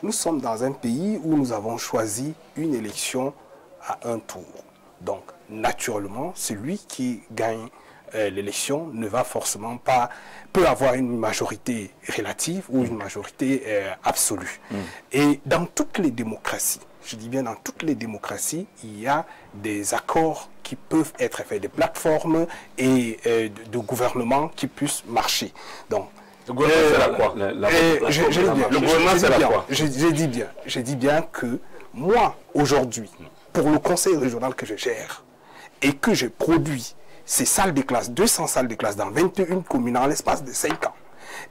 nous sommes dans un pays où nous avons choisi une élection à un tour. Donc, naturellement, celui qui gagne l'élection ne va forcément pas, peut avoir une majorité relative ou une majorité absolue. Et dans toutes les démocraties, je dis bien dans toutes les démocraties, il y a des accords qui peuvent être faits, des plateformes et de gouvernements qui puissent marcher. Donc, le gouvernement c'est la quoi? Le gouvernement c'est la quoi? Je dis bien que moi, aujourd'hui, pour le conseil régional que je gère et que je produis ces salles de classe, 200 salles de classe dans 21 communes en l'espace de 5 ans,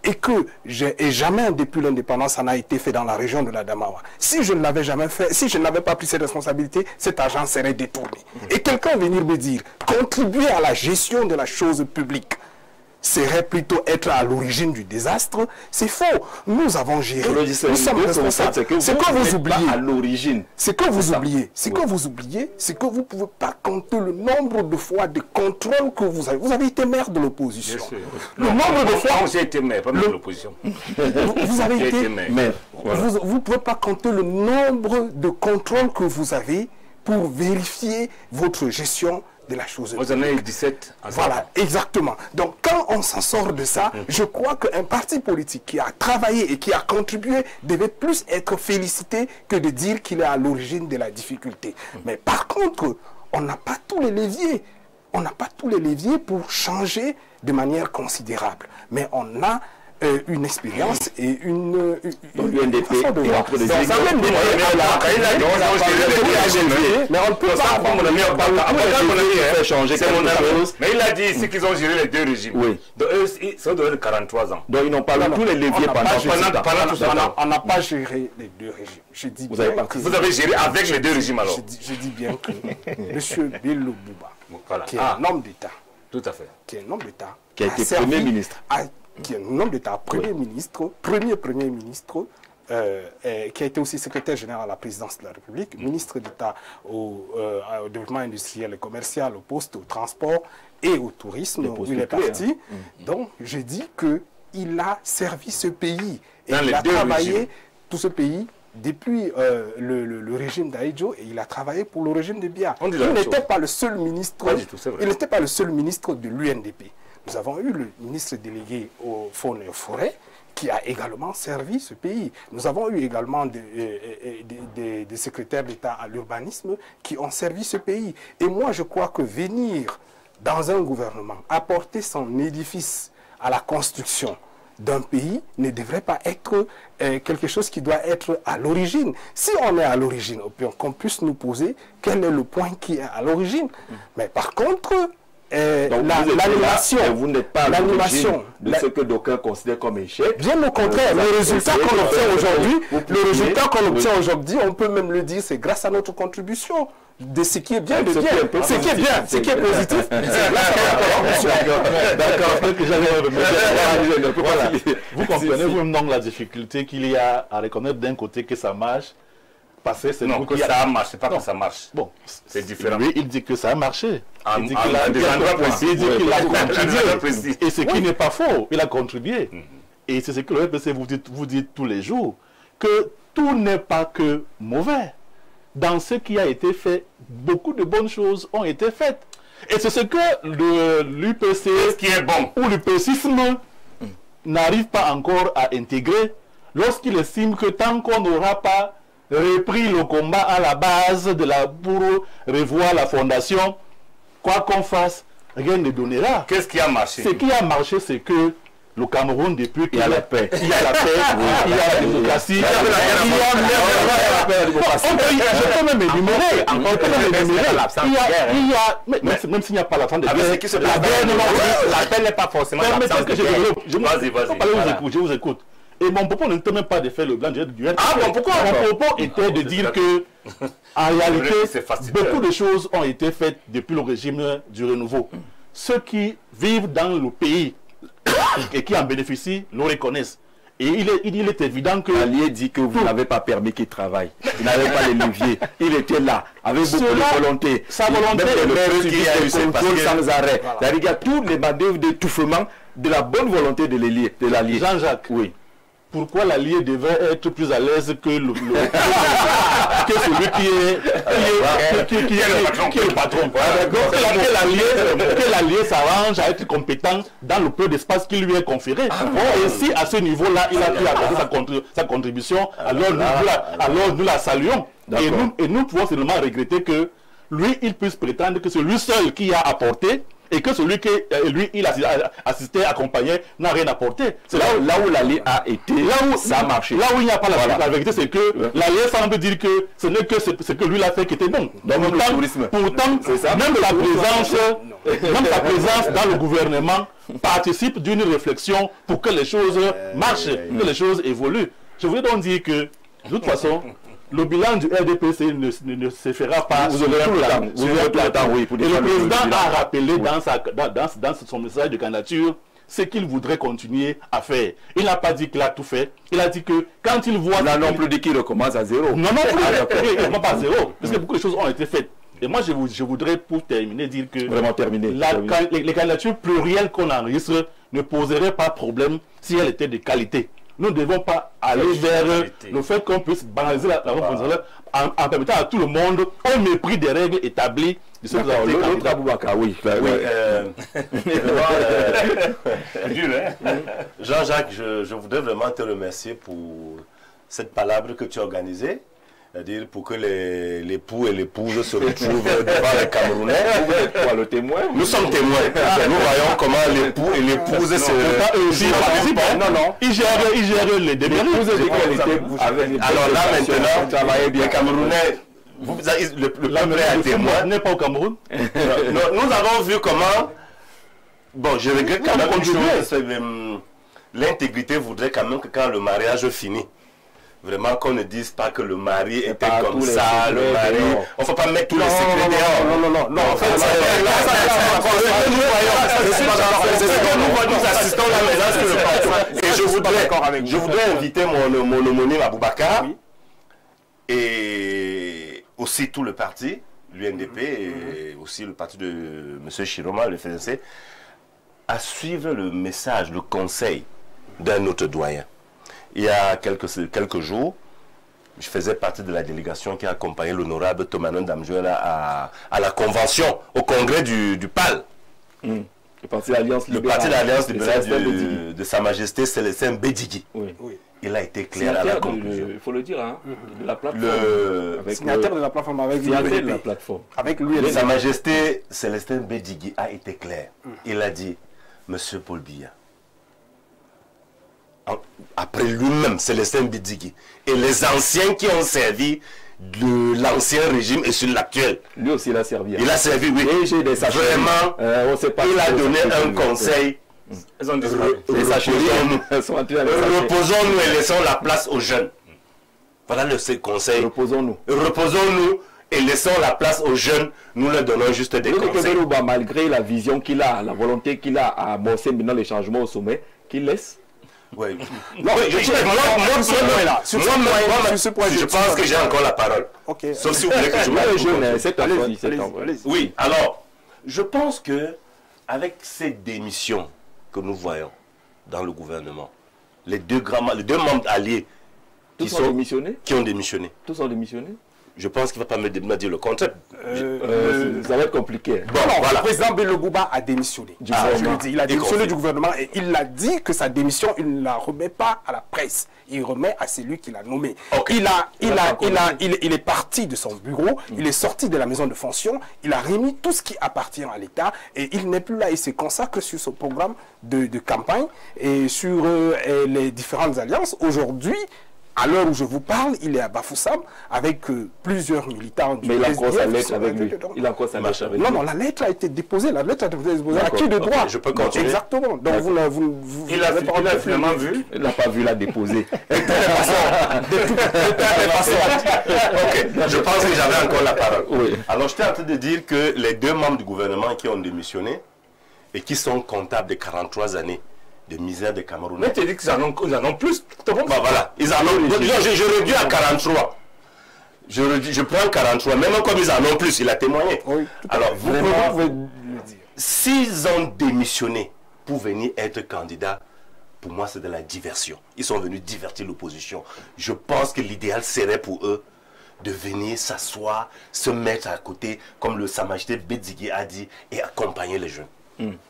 et que jamais depuis l'indépendance ça n'a été fait dans la région de la Damawa. Si je ne l'avais jamais fait, si je n'avais pas pris cette responsabilité, cet argent serait détourné. Et quelqu'un venir me dire, contribuer à la gestion de la chose publique serait plutôt être à l'origine du désastre, c'est faux. Nous avons géré, nous sommes responsables. C'est que vous oubliez. À l'origine. C'est que vous oubliez. C'est que vous oubliez, c'est que vous ne pouvez pas compter le nombre de fois de contrôles que vous avez. Vous avez été maire de l'opposition. Le nombre de fois. J'ai été maire, pas maire de l'opposition. Vous avez été maire. Vous ne pouvez pas compter le nombre de contrôles que vous avez pour vérifier votre gestion de la chose. Vous en avez 17. Voilà, exactement. Donc, quand on s'en sort de ça, je crois qu'un parti politique qui a travaillé et qui a contribué devait plus être félicité que de dire qu'il est à l'origine de la difficulté. Mais par contre, on n'a pas tous les leviers. On n'a pas tous les leviers pour changer de manière considérable. Mais on a une expérience et une façon de voir. Mais on ne peut pas changer quelque chose. Mais il a dit ici qu'ils ont géré les deux régimes. Oui. Donc eux, ça doit être 43 ans. Donc ils n'ont pas eu tous les leviers pendant tout ce temps. On n'a pas géré les deux régimes. Je dis bien que vous avez géré avec les deux régimes alors. Je dis bien que M. Bello Bouba, qui est un homme d'État, tout à fait, qui est un homme d'État, qui a été Premier ministre, qui est un homme d'État, Premier ministre, Premier ministre, qui a été aussi secrétaire général à la présidence de la République, ministre d'État au développement industriel et commercial, au poste, au transport et au tourisme, où il est parti. Donc, je dis qu'il a servi ce pays et il a travaillé tout ce pays depuis le régime d'Aïdjo et il a travaillé pour le régime de Biya. Il n'était pas le seul ministre. Il n'était pas le seul ministre de l'UNDP. Nous avons eu le ministre délégué aux faune et aux forêts qui a également servi ce pays. Nous avons eu également des secrétaires d'État à l'urbanisme qui ont servi ce pays. Et moi, je crois que venir dans un gouvernement, apporter son édifice à la construction d'un pays ne devrait pas être quelque chose qui doit être à l'origine. Si on est à l'origine, qu'on puisse nous poser quel est le point qui est à l'origine. Mais par contre, l'animation, vous n'êtes pas à l'origine de ce que d'aucuns considèrent comme échec. Bien au contraire, le résultat qu'on obtient aujourd'hui, on peut même le dire, c'est grâce à notre contribution. De ce qui est bien, ce qui est bien, ce qui est positif, c'est grâce à notre contribution. D'accord. Vous comprenez vous-même donc la difficulté qu'il y a à reconnaître d'un côté que ça marche. Non, que ça marche, c'est pas que ça marche. Bon, c'est différent. Lui, il dit que ça a marché. Il dit qu'il a contribué. Et ce qui n'est pas faux, il a contribué. Et c'est ce que le FPC vous dit tous les jours, que tout n'est pas que mauvais. Dans ce qui a été fait, beaucoup de bonnes choses ont été faites. Et c'est ce que l'UPC qui est bon ou l'UPCisme n'arrive pas encore à intégrer lorsqu'il estime que tant qu'on n'aura pas repris le combat à la base pour revoir la fondation, quoi qu'on fasse, rien ne donnera. Qu'est-ce qui a marché? Ce qui a marché, c'est que le Cameroun, depuis qu'il y a la paix, il y a la paix, il y a la démocratie, je peux même énumérer, même s'il n'y a pas l'absence de guerre, la paix n'est pas forcément l'absence de guerre. Je vous écoute. Et mon propos n'était même pas de faire le blanc du pourquoi? Mon propos était de dire que, en réalité, beaucoup de choses ont été faites depuis le régime du renouveau. Ceux qui vivent dans le pays et qui en bénéficient le reconnaissent. Et il est évident que... L'allié dit que vous n'avez pas permis qu'il travaille. Il n'avait pas les leviers. Il était là, avec beaucoup de volonté. Sa volonté, le contrôle sans arrêt. Il y a tous les manœuvres d'étouffement de la bonne volonté de l'allié. Jean-Jacques, oui. pourquoi l'allié devrait être plus à l'aise que celui qui est le patron. Que l'allié s'arrange à être compétent dans le peu d'espace qui lui est conféré. Et si à ce niveau-là, il a pu apporter sa contribution, alors nous la saluons. Et nous pouvons seulement regretter que lui, il puisse prétendre que c'est lui seul qui a apporté et que celui qui, lui, il a assisté, accompagné, n'a rien apporté. C'est là où l'allié a été, ça a marché. Là où il n'y a pas la vérité, c'est que l'allié semble dire que ce n'est que ce que lui l'a fait qui était bon. Pourtant, même sa présence dans le gouvernement participe d'une réflexion pour que les choses marchent, que les choses évoluent. Je voudrais donc dire que, de toute façon, le bilan du RDPC ne se fera pas. Vous aurez tout le temps. Oui, et le président a rappelé dans son message de candidature ce qu'il voudrait continuer à faire. Il n'a pas dit qu'il a tout fait. Il a dit que quand il voit... Il n'a non plus dit qu'il recommence à zéro. Non, il ne recommence pas à zéro. Parce que beaucoup de choses ont été faites. Et moi, je voudrais, pour terminer, dire que les candidatures plurielles qu'on enregistre ne poseraient pas problème si elles étaient de qualité. Nous ne devons pas aller vers le fait qu'on puisse banaliser la proposition en permettant à tout le monde, au mépris des règles établies, de ce que vous avez Jean-Jacques, je voudrais vraiment te remercier pour cette palabre que tu as organisée. C'est-à-dire pour que l'époux et l'épouse se retrouvent devant les Camerounais. Le témoin. Nous sommes témoins. Nous voyons comment l'époux et l'épouse se participent. Non. Ils gèrent les débats. Alors là maintenant, les Camerounais, le peuple est témoin. N'est pas au Cameroun. Nous avons vu comment. Bon, je regrette quand même une chose. L'intégrité voudrait quand même que quand le mariage finit, vraiment qu'on ne dise pas que le mari était comme ça, le mari... On ne faut pas mettre tous les secrets dehors. Non. En fait, c'est ce que nous assistons là maintenant sur le plateau. Et je voudrais inviter mon homonyme Aboubakar et aussi tout le parti, l'UNDP et aussi le parti de M. Chiroma, le FNC, à suivre le message, le conseil d'un autre doyen. Il y a quelques jours, je faisais partie de la délégation qui a accompagné l'honorable Thomanon Damjouela à la convention, au congrès du PAL. Le parti d'Alliance libérale de Sa Majesté Célestin Bédigui. Il a été clair à la conclusion. Il faut le dire, hein, de la plateforme. Le signataire de la plateforme avec lui. Sa Majesté Célestin Bédigui a été clair. Il a dit, Monsieur Paul Biya, après lui-même, Célestin Bédigui, et les anciens qui ont servi de l'ancien régime et sur l'actuel. Lui aussi, il a servi. Il a servi, oui. Vraiment, il a donné un conseil. Reposons-nous et laissons la place aux jeunes. Voilà le conseil. Reposons-nous et laissons la place aux jeunes. Nous leur donnons juste des conseils. Malgré la vision qu'il a, la volonté qu'il a à amorcer maintenant les changements au sommet, qu'il laisse. Oui. Non, je pense que j'ai encore la parole. Sauf si vous voulez que je Oui, alors, je pense que avec ces démissions que nous voyons dans le gouvernement, les deux membres alliés qui ont démissionné. Tous ont démissionné. Je pense qu'il ne va pas me dire le contraire. Ça va être compliqué. Bon, voilà. Le président Bello Gouba a démissionné. Il a démissionné du gouvernement et il a dit que sa démission, il ne la remet pas à la presse. Il remet à celui qui l'a nommé. Okay. Il est parti de son bureau, il est sorti de la maison de fonction, il a remis tout ce qui appartient à l'État et il n'est plus là. Il se consacre sur son programme de campagne et sur les différentes alliances. Aujourd'hui, à l'heure où je vous parle, il est à Bafoussam avec plusieurs militants du PSDF. Mais il a encore sa lettre avec lui. Il a encore sa lettre avec lui. Non, la lettre a été déposée. La lettre a été déposée. À qui de droit? Je peux continuer. Exactement. Donc il a finalement vu. Il n'a pas vu la déposer. De toutes les façons. Ok. Je pense que j'avais encore la parole. Oui. Alors, j'étais en train de dire que les deux membres du gouvernement qui ont démissionné et qui sont comptables de 43 années de misère des Camerounais. Mais tu dis qu'ils en ont plus. Bah voilà, ils en ont. Je réduis à 43. Je prends 43, même comme ils en ont plus, il a témoigné. Oui, alors, vous pouvez le dire. S'ils ont démissionné pour venir être candidats pour moi, c'est de la diversion. Ils sont venus divertir l'opposition. Je pense que l'idéal serait pour eux de venir s'asseoir, se mettre à côté, comme Sa Majesté Bédzigui a dit, et accompagner les jeunes.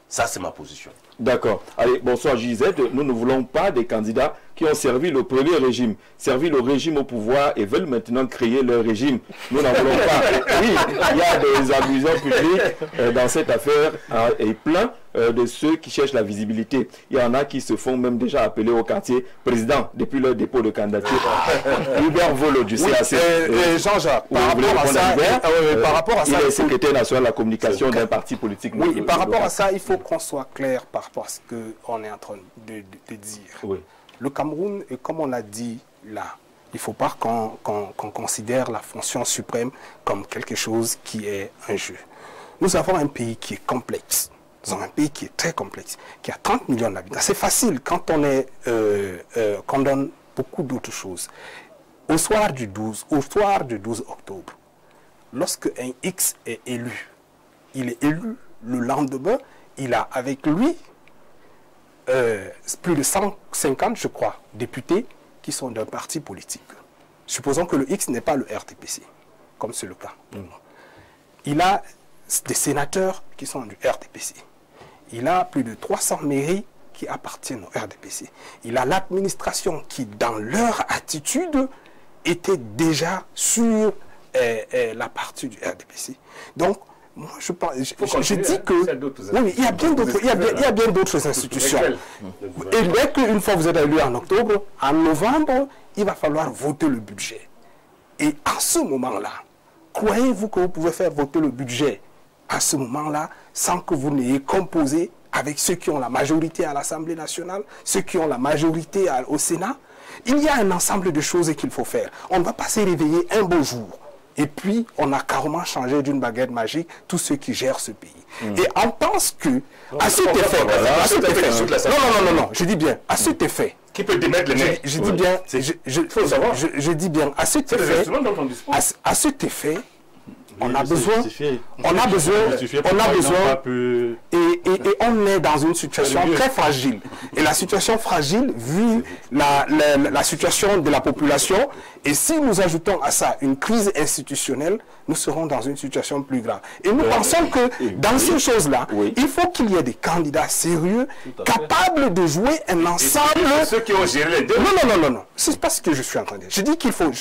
Ça, c'est ma position. D'accord. Allez, bonsoir Gisette. Nous ne voulons pas des candidats qui ont servi le premier régime, servi le régime au pouvoir et veulent maintenant créer leur régime. Nous n'en voulons pas. Oui, il y a des abusions publiques dans cette affaire et plein de ceux qui cherchent la visibilité. Il y en a qui se font même déjà appeler au quartier président depuis leur dépôt de candidature. Hubert Volo du CAC. Jean-Jacques, par rapport à ça, il est secrétaire national de la communication d'un parti politique. Oui, par rapport à ça, il faut qu'on soit clair par rapport à ce qu'on est en train de dire. Oui. Le Cameroun, comme on l'a dit là, il ne faut pas qu'on considère la fonction suprême comme quelque chose qui est un jeu. Nous avons un pays qui est complexe. Nous avons un pays qui est très complexe, qui a 30 millions d'habitants. C'est facile quand qu'on donne beaucoup d'autres choses. Au soir du 12 octobre, lorsque un X est élu, il est élu le lendemain, il a avec lui plus de 150, je crois, députés qui sont d'un parti politique. Supposons que le X n'est pas le RDPC, comme c'est le cas. Il a des sénateurs qui sont du RDPC. Il a plus de 300 mairies qui appartiennent au RDPC. Il a l'administration qui, dans leur attitude, était déjà sur la partie du RDPC. Donc, moi, je dis que oui, il y a bien d'autres institutions. Et dès qu'une fois vous êtes élu en octobre, en novembre, il va falloir voter le budget. Et à ce moment-là, croyez-vous que vous pouvez faire voter le budget à ce moment-là sans que vous n'ayez composé avec ceux qui ont la majorité à l'Assemblée nationale, ceux qui ont la majorité au Sénat? Il y a un ensemble de choses qu'il faut faire. On ne va pas se réveiller un beau jour. Et puis, on a carrément changé d'une baguette magique tous ceux qui gèrent ce pays. Et on pense que, à cet effet, non, je dis bien, à cet effet, qui peut démettre les mains. Je dis bien, je dis bien, à cet effet, on a besoin, et on est dans une situation très fragile. Et la situation fragile, vu la situation de la population, et si nous ajoutons à ça une crise institutionnelle, nous serons dans une situation plus grave. Et nous pensons que dans ces choses-là, il faut qu'il y ait des candidats sérieux, capables de jouer un ensemble. Ceux qui ont géré les deux. Non. C'est pas ce que je suis en train de dire. Je dis qu'il faut,